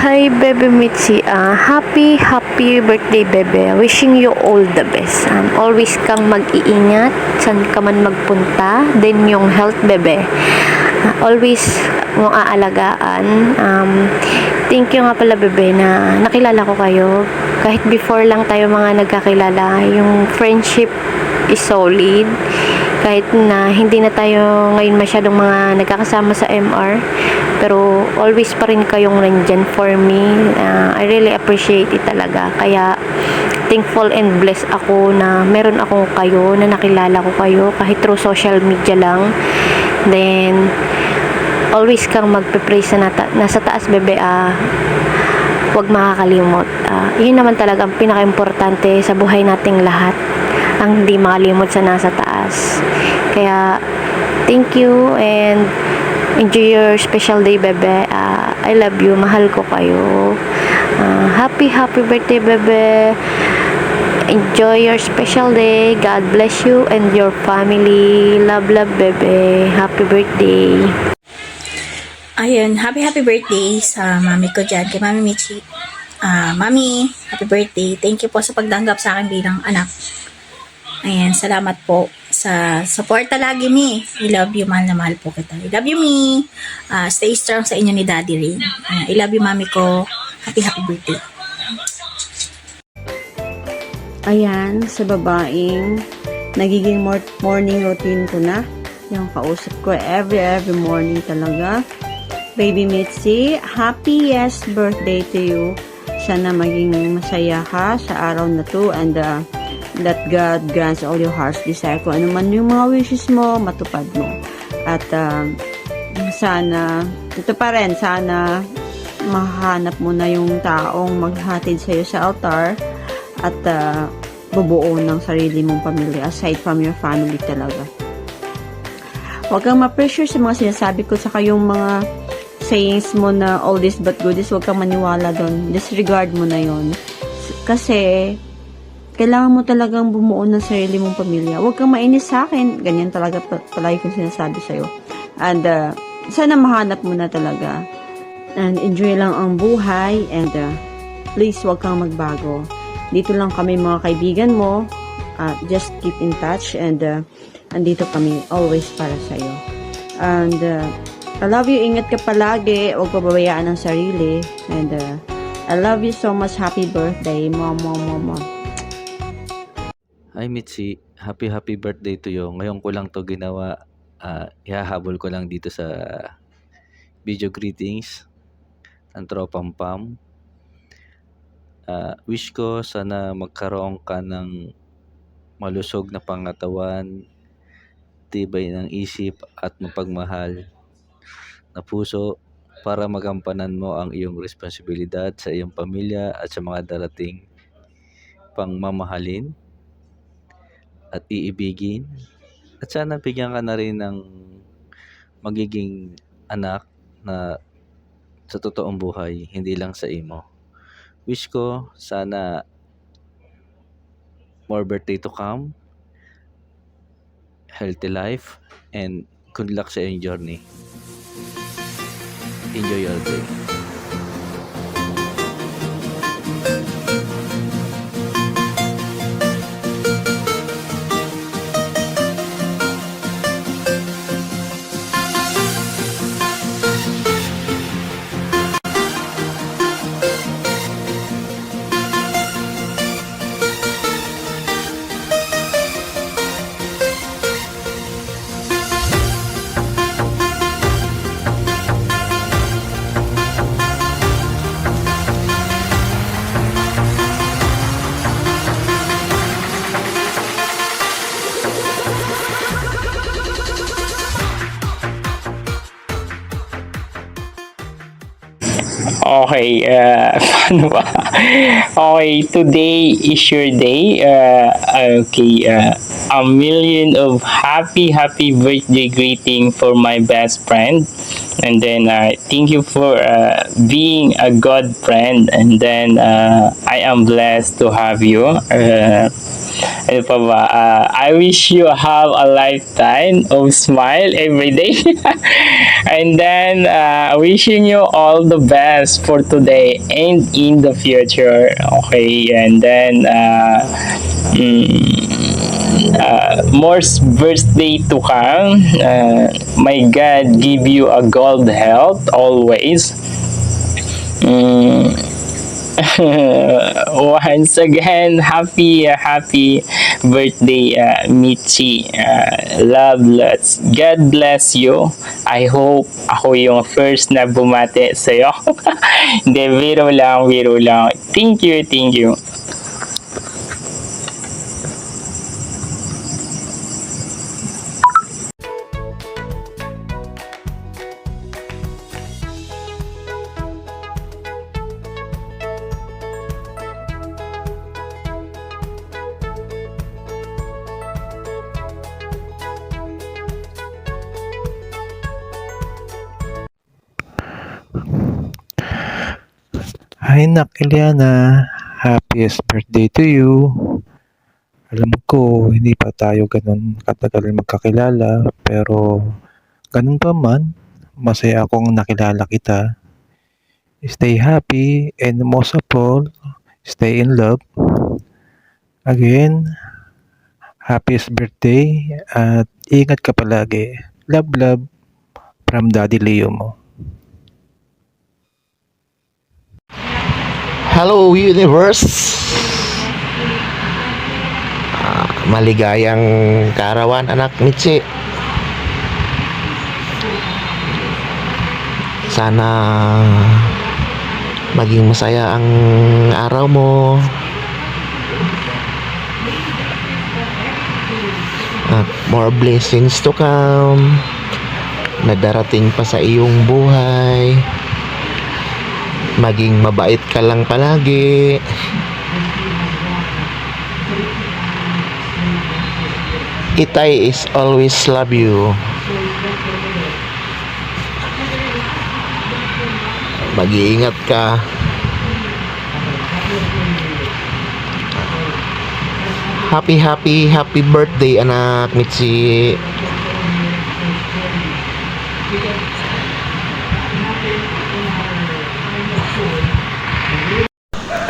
Hi, Bebe Mitzi. Happy birthday, Bebe. Wishing you all the best. Always kang mag-iingat, saan ka man magpunta. Then yung health, Bebe. Always mong aalagaan. Thank you nga pala, Bebe, na nakilala ko kayo. Kahit before lang tayo mga nagkakilala, yung friendship is solid. Kahit na hindi na tayo ngayon masyadong mga nagkakasama sa MR, pero always pa rin kayong nandyan for me. I really appreciate it talaga. Kaya thankful and blessed ako na meron akong kayo, na nakilala ko kayo kahit through social media lang. Then always kang magpe-pray sa nasa taas, Bebe. Huwag makakalimot. Yun naman talaga ang pinaka-importante sa buhay nating lahat, ang hindi makalimot sa nasa taas. Kaya thank you and enjoy your special day, Bebe. I love you. Mahal ko kayo. Happy birthday, Bebe. Enjoy your special day. God bless you and your family. Love, Bebe. Happy birthday. Ayun, happy birthday sa mami ko dyan, kay Mami Michi. Mami, happy birthday. Thank you po sa pagdanggap sa akin bilang anak. Ayan, salamat po sa suporta lagi, Mi. I love you, mahal na mahal po kita. I love you, Mi. Stay strong sa inyo ni Daddy rin. I love you, Mami ko. Happy birthday. Ayan, sa babaeng nagiging morning routine ko na. Yung kausap ko every morning talaga. Baby Mitzi, happiest birthday to you. Sana maging masaya ka sa araw na to, and that God grants all your heart's desire. Kung ano man yung mga wishes mo, matupad mo. At sana, ito pa rin, sana mahanap mo na yung taong maghatid sa'yo sa altar at bubuo ng sarili mong pamilya aside from your family talaga. Huwag kang ma-pressure sa mga sinasabi ko, saka yung mga sayings mo na all this but goodies, huwag kang maniwala doon. Disregard mo na yon. Kasi kailangan mo talagang bumuo ng sarili mong pamilya. Huwag kang mainis sa akin. Ganyan talaga palagi kong sinasabi sa'yo. And sana mahanap mo na talaga. And enjoy lang ang buhay. And please, huwag kang magbago. Dito lang kami mga kaibigan mo. Just keep in touch. And andito kami always para sa'yo. And I love you. Ingat ka palagi. Huwag pababayaan ang sarili. And I love you so much. Happy birthday, Mom. Hi Mitzi, happy birthday to you. Ngayon ko lang to ginawa. Ihahabol ko lang dito sa video greetings ng Tropang Pam. Wish ko sana magkaroon ka ng malusog na pangatawan, tibay ng isip at mapagmahal na puso para magampanan mo ang iyong responsibilidad sa iyong pamilya at sa mga darating pang mamahalin at iibigin. At sana bigyan ka na rin ng magiging anak na sa totoong buhay, hindi lang sa imo. Wish ko sana more birthday to come, healthy life, and good luck sa iyong journey. Enjoy your day. Okay, paano ba? Okay, today is your day. A million of happy birthday greeting for my best friend. And then thank you for being a good friend. And then I am blessed to have you. Ano pa ba? I wish you have a lifetime of smile every day. And then wishing you all the best for today and in the future. Okay, and then more birthday to come. May God give you a good health always. Once again, happy birthday, Michi. Love lots. God bless you. I hope ako yung first na bumate sa'yo. Hindi, biro lang. Thank you. Hi Nak Eliana, happiest birthday to you. Alam ko, hindi pa tayo ganun katagal magkakilala, pero ganun pa man, masaya akong nakilala kita. Stay happy and most of all, stay in love. Again, happiest birthday at ingat ka palagi. Love from Daddy Leo mo. Hello Universe! Maligayang kaarawan anak Michi. Sana maging masaya ang araw mo. At more blessings to come na darating pa sa iyong buhay. Maging mabait ka lang palagi. Itay is always love you. Mag-iingat ka. Happy birthday anak Mitzi.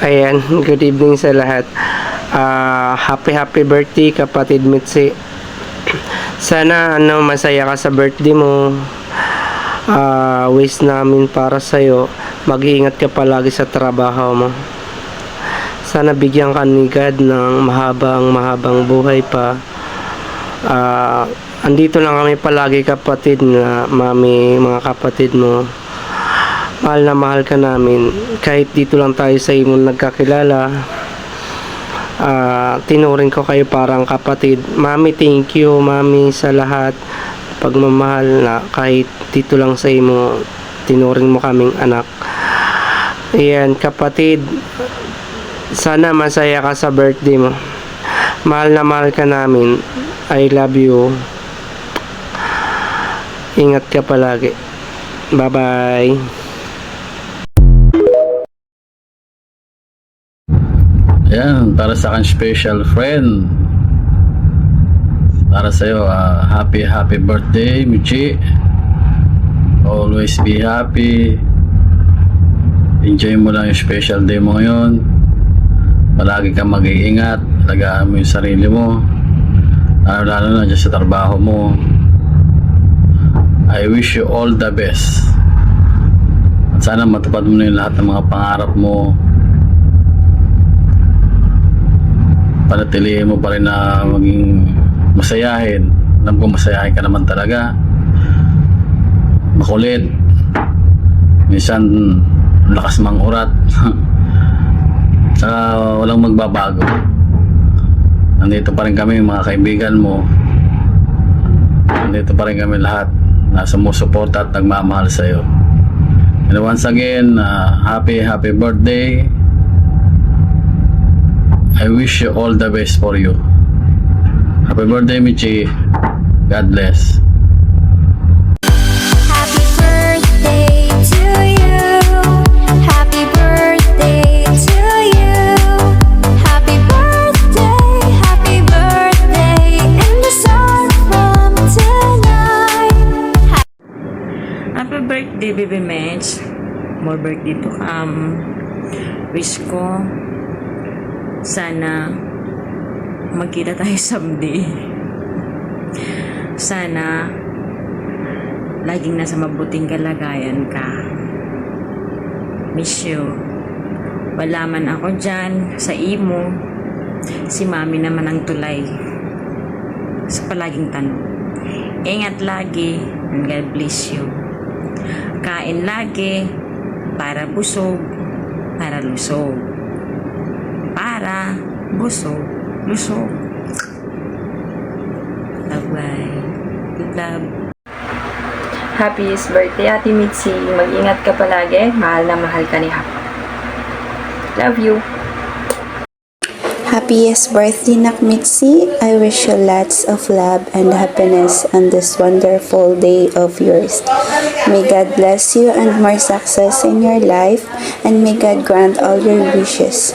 Ayan, good evening sa lahat. Happy birthday kapatid Mitzi. Sana masaya ka sa birthday mo. Wish namin para sa'yo. Mag-iingat ka palagi sa trabaho mo. Sana bigyan ka ni God ng mahabang buhay pa. Andito lang kami palagi kapatid na mami, mga kapatid mo. Mahal na mahal ka namin. Kahit dito lang tayo sa imong nagkakilala, tinuring ko kayo parang kapatid. Mami, thank you mami sa lahat pagmamahal na kahit dito lang sa imo, tinuring mo kaming anak. Ayan kapatid, sana masaya ka sa birthday mo. Mahal na mahal ka namin. I love you. Ingat ka palagi. Bye bye. Yan, para sa akin special friend. Para sa iyo, happy birthday, Michi. Always be happy. Enjoy mo lang yung special day mo ngayon. Palagi kang mag-iingat. Alagaan mo yung sarili mo. Lalo na dyan sa trabaho mo. I wish you all the best. At sana matupad mo na yung lahat ng mga pangarap mo. Panatilihin mo pa rin na maging masayahin. Alam ko masayahin ka naman talaga. Makulit. Minsan lakas mang urat. Saka walang magbabago. Nandito pa rin kami mga kaibigan mo. Nandito pa rin kami lahat na sumusuporta at nagmamahal sa iyo. And once again, happy birthday. I wish you all the best for you. Happy birthday, Michi. God bless. Happy birthday Baby Mitch, more birthday to come. Wish ko, sana magkita tayo someday. Sana laging nasa mabuting kalagayan ka. Miss you. Wala man ako dyan sa imo, si mami naman ang tulay sa palaging tanong. Ingat lagi and God bless you. Kain lagi para busog, para lusog. Para busog, lusog. Bye-bye. Good love. Happiest birthday, Ate Mitzi. Mag-ingat ka palagi. Mahal na mahal ka ni Hap. Love you. Happiest birthday, Nak Mitzi. I wish you lots of love and happiness on this wonderful day of yours. May God bless you and more success in your life, and may God grant all your wishes.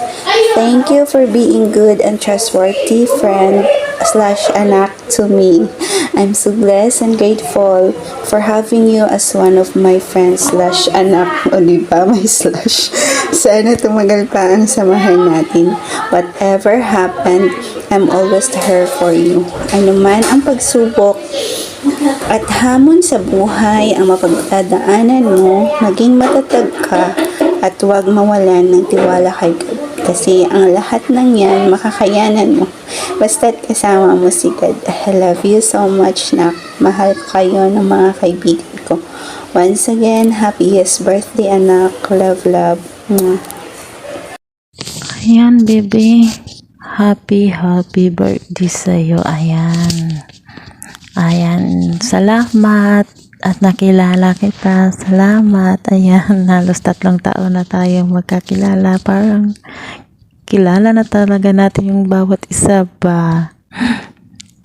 Thank you for being good and trustworthy friend / anak to me. I'm so blessed and grateful for having you as one of my friends / anak. O diba, may slash. Sana tumagal pa ang samahan natin. Whatever happened, I'm always here for you. Ano man ang pagsubok at hamon sa buhay ang mapagdadaanan mo, maging matatag ka at huwag mawalan ng tiwala kay God. Kasi ang lahat ng yan, makakayanan mo. Basta't kasama mo si God. I love you so much, Nak. Mahal ko kayo ng mga kaibigan ko. Once again, happiest birthday, anak. Love, love. Mwah. Ayan, baby. Happy birthday sa'yo. Ayan. Ayan. Salamat. At nakilala kita. Salamat. Ayan. Halos 3 taon na tayong magkakilala. Parang kilala na talaga natin yung bawat isa ba.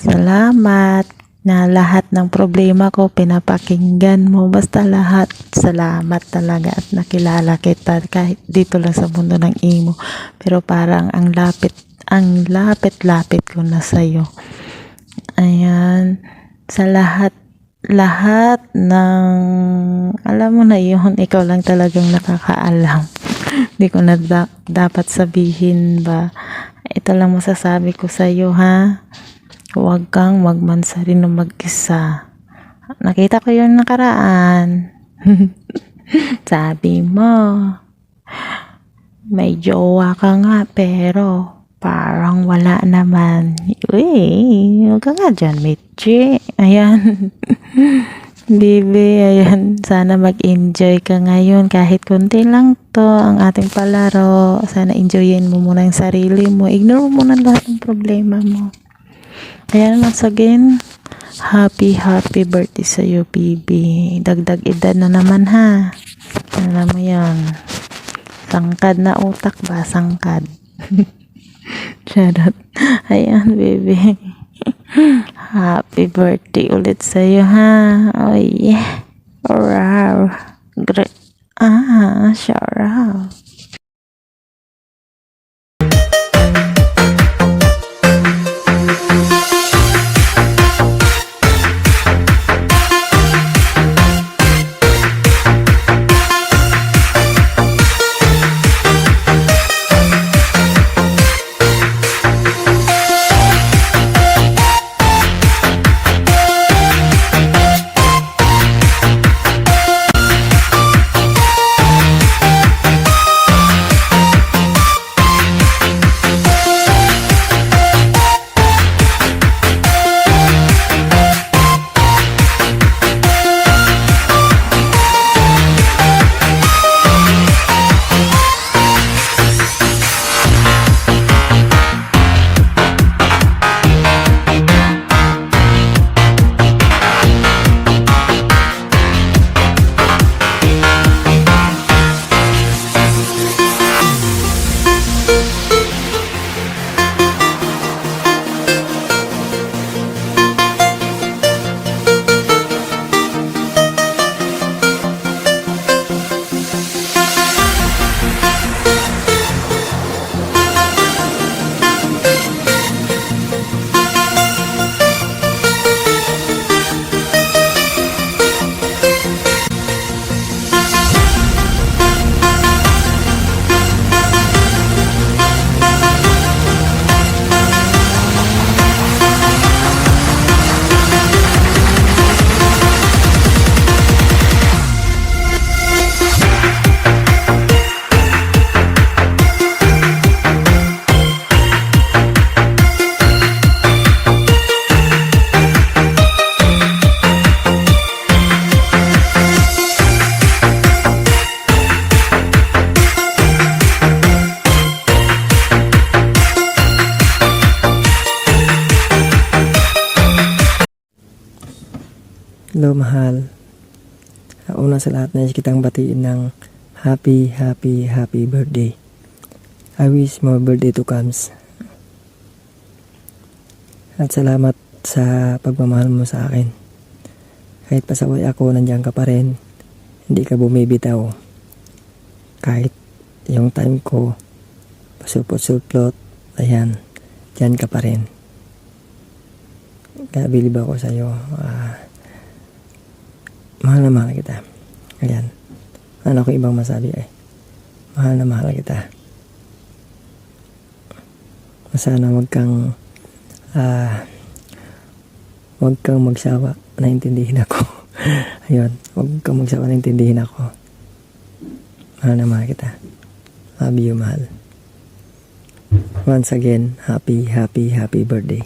Salamat na lahat ng problema ko pinapakinggan mo. Basta lahat. Salamat talaga at nakilala kita kahit dito lang sa mundo ng imo. Pero parang ang lapit ko na sa'yo. Ayan. Sa lahat ng alam mo na yun, ikaw lang talagang nakakaalam. Hindi ko na dapat sabihin ba. Ito lang masasabi ko sa iyo, ha. Huwag kang magmansa rin ng mag-isa. Nakita ko yun nakaraan. Sabi mo, may jowa ka nga pero parang wala naman. Uy, huwag ka nga dyan, Mitchie. Ayan. Bibi, ayan. Sana mag-enjoy ka ngayon. Kahit konti lang to ang ating palaro. Sana enjoyin mo muna yung sarili mo. Ignore mo muna lahat ng problema mo. Ayan, once again, happy birthday sa'yo, Bibi. Dagdag edad na naman, ha. Alam mo yan. Sangkad na utak ba? Sangkad. Charot. Ayan, baby. Happy birthday ulit sa'yo, ha. Oh, yeah. Wow. Great. Sure. Hello, mahal. Una sa lahat, nais kitang batiin ng happy birthday. I wish more birthday to comes. At salamat sa pagmamahal mo sa akin. Kahit pasaway ako, nandiyan ka pa rin. Hindi ka bumibitaw. Kahit yung time ko, pasulpot-sulplot, ayan, dyan ka pa rin. Kaya bilib ako sa'yo. Mahal na mahal kita. Ayan. Ano ko ibang masabi eh. Mahal na mahal kita. Sana wag kang magsawa. Naintindihin ako. Ayun. Wag kang magsawa. Naintindihin ako. Mahal na mahal kita. Love you, mahal. Once again, happy birthday.